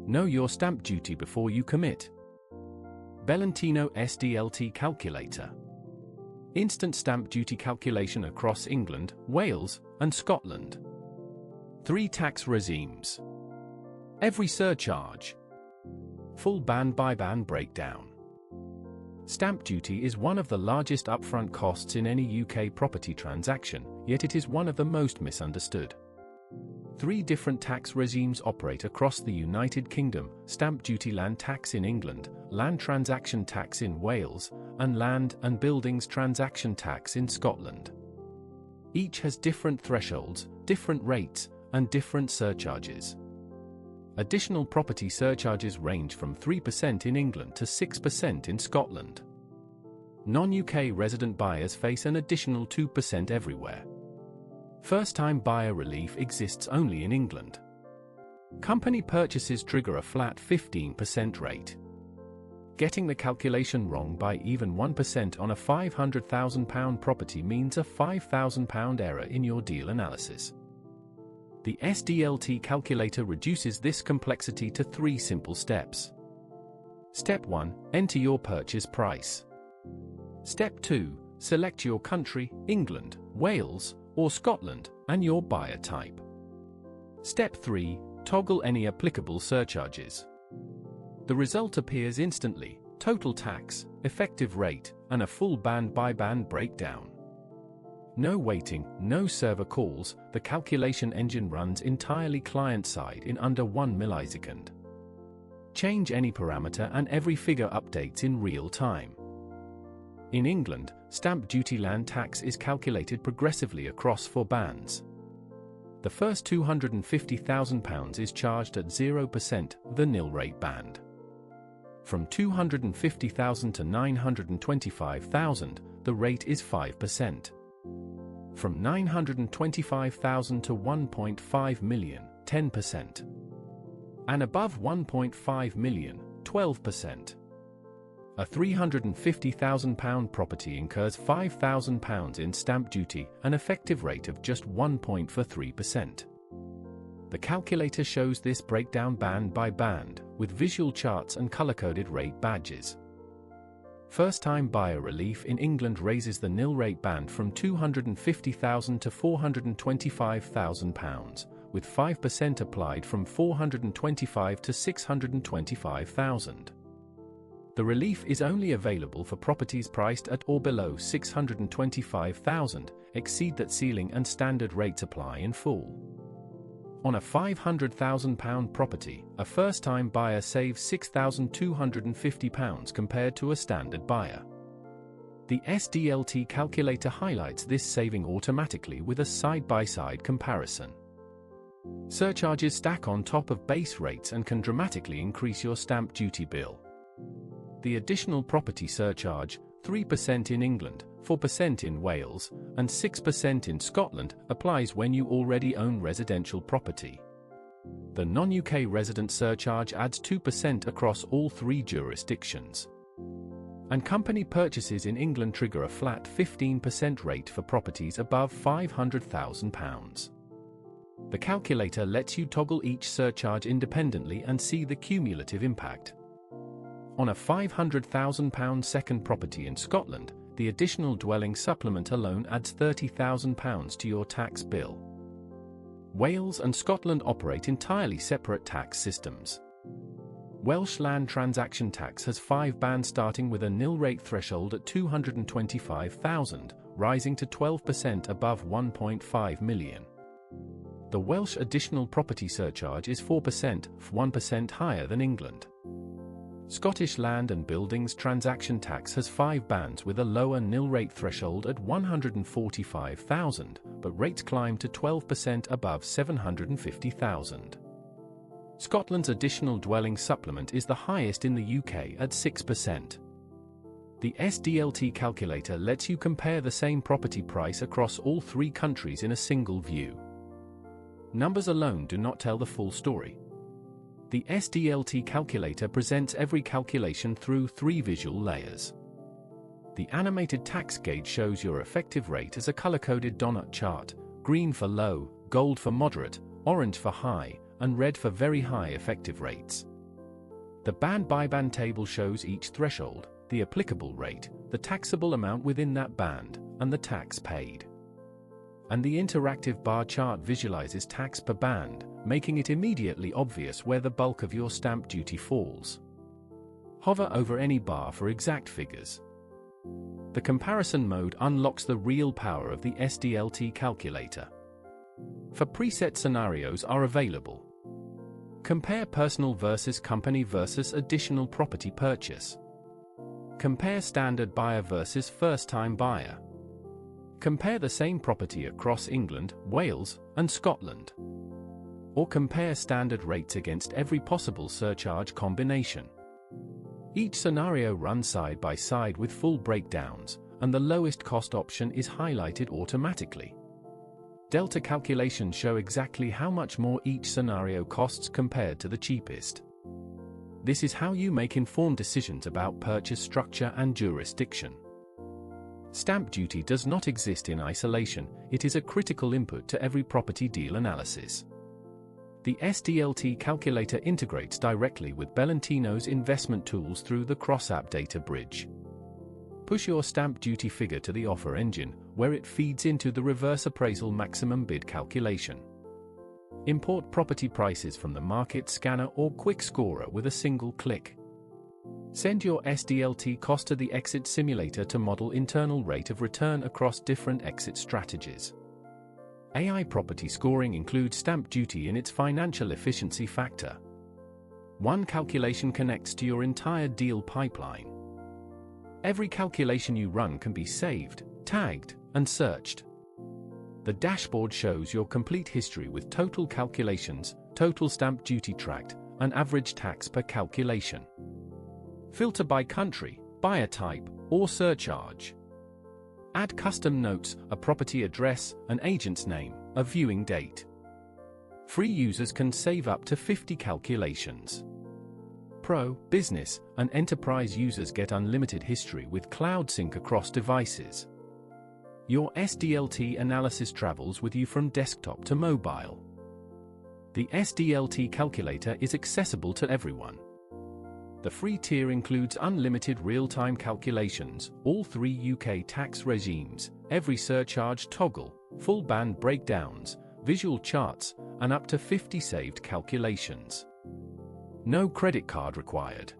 Know your stamp duty before you commit. Belentino SDLT Calculator. Instant stamp duty calculation across England, Wales, and Scotland. 3 tax regimes. Every surcharge. Full band-by-band breakdown. Stamp duty is one of the largest upfront costs in any UK property transaction, yet it is one of the most misunderstood. 3 different tax regimes operate across the United Kingdom: stamp duty, land tax in England, land transaction tax in Wales, and land and buildings transaction tax in Scotland. Each has different thresholds, different rates, and different surcharges. Additional property surcharges range from 3% in England to 6% in Scotland. Non-UK resident buyers face an additional 2% everywhere. First-time buyer relief exists only in England. Company purchases trigger a flat 15% rate. Getting the calculation wrong by even 1% on a £500,000 property means a £5,000 error in your deal analysis. The SDLT calculator reduces this complexity to 3 simple steps. Step 1. Enter your purchase price. Step 2. Select your country, England, Wales, or Scotland, and your buyer type. Step 3. Toggle any applicable surcharges. The result appears instantly: total tax, effective rate, and a full band-by-band breakdown. No waiting, no server calls, the calculation engine runs entirely client-side in under 1 millisecond. Change any parameter and every figure updates in real time. In England, stamp duty land tax is calculated progressively across 4 bands. The first £250,000 is charged at 0%, the nil rate band. From £250,000 to £925,000, the rate is 5%. From £925,000 to £1.5 million, 10%. And above £1.5 million, 12%. A £350,000 property incurs £5,000 in stamp duty, an effective rate of just 1.43%. The calculator shows this breakdown band by band, with visual charts and color-coded rate badges. First-time buyer relief in England raises the nil rate band from £250,000 to £425,000, with 5% applied from £425,000 to £625,000. The relief is only available for properties priced at or below £625,000, exceed that ceiling and standard rates apply in full. On a £500,000 property, a first-time buyer saves £6,250 compared to a standard buyer. The SDLT calculator highlights this saving automatically with a side-by-side comparison. Surcharges stack on top of base rates and can dramatically increase your stamp duty bill. The additional property surcharge, 3% in England, 4% in Wales, and 6% in Scotland, applies when you already own residential property. The non-UK resident surcharge adds 2% across all 3 jurisdictions. And company purchases in England trigger a flat 15% rate for properties above £500,000. The calculator lets you toggle each surcharge independently and see the cumulative impact. On a £500,000 second property in Scotland, the additional dwelling supplement alone adds £30,000 to your tax bill. Wales and Scotland operate entirely separate tax systems. Welsh land transaction tax has 5 bands starting with a nil rate threshold at £225,000, rising to 12% above £1.5 million. The Welsh additional property surcharge is 4%, 1% higher than England. Scottish land and buildings transaction tax has 5 bands with a lower nil rate threshold at £145,000, but rates climb to 12% above £750,000. Scotland's additional dwelling supplement is the highest in the UK at 6%. The SDLT calculator lets you compare the same property price across all 3 countries in a single view. Numbers alone do not tell the full story. The SDLT calculator presents every calculation through 3 visual layers. The animated tax gauge shows your effective rate as a color-coded donut chart: green for low, gold for moderate, orange for high, and red for very high effective rates. The band-by-band table shows each threshold, the applicable rate, the taxable amount within that band, and the tax paid. And the interactive bar chart visualizes tax per band, making it immediately obvious where the bulk of your stamp duty falls. Hover over any bar for exact figures. The comparison mode unlocks the real power of the SDLT calculator. For preset scenarios are available. Compare personal versus company versus additional property purchase. Compare standard buyer versus first-time buyer. Compare the same property across England, Wales, and Scotland. Or compare standard rates against every possible surcharge combination. Each scenario runs side by side with full breakdowns, and the lowest cost option is highlighted automatically. Delta calculations show exactly how much more each scenario costs compared to the cheapest. This is how you make informed decisions about purchase structure and jurisdiction. Stamp duty does not exist in isolation, it is a critical input to every property deal analysis. The SDLT calculator integrates directly with Belentino's investment tools through the cross-app data bridge. Push your stamp duty figure to the offer engine, where it feeds into the reverse appraisal maximum bid calculation. Import property prices from the market scanner or quick scorer with a single click. Send your SDLT cost to the exit simulator to model internal rate of return across different exit strategies. AI property scoring includes stamp duty in its financial efficiency factor. One calculation connects to your entire deal pipeline. Every calculation you run can be saved, tagged, and searched. The dashboard shows your complete history with total calculations, total stamp duty tracked, and average tax per calculation. Filter by country, buyer type, or surcharge. Add custom notes, a property address, an agent's name, a viewing date. Free users can save up to 50 calculations. Pro, business, and enterprise users get unlimited history with cloud sync across devices. Your SDLT analysis travels with you from desktop to mobile. The SDLT calculator is accessible to everyone. The free tier includes unlimited real-time calculations, all 3 UK tax regimes, every surcharge toggle, full band breakdowns, visual charts, and up to 50 saved calculations. No credit card required.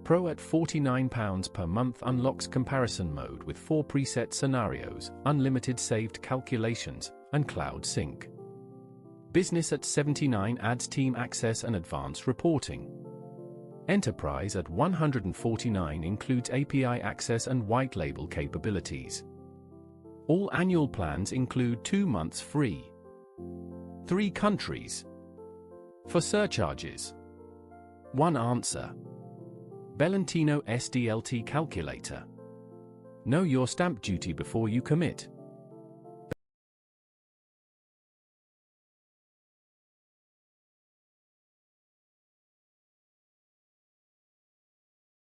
Pro at £49 per month unlocks comparison mode with 4 preset scenarios, unlimited saved calculations, and cloud sync. Business at £79 adds team access and advanced reporting. Enterprise at £149 includes API access and white label capabilities. All annual plans include 2 months free. 3 countries. For surcharges. 1 answer. Belentino SDLT Calculator. Know your stamp duty before you commit.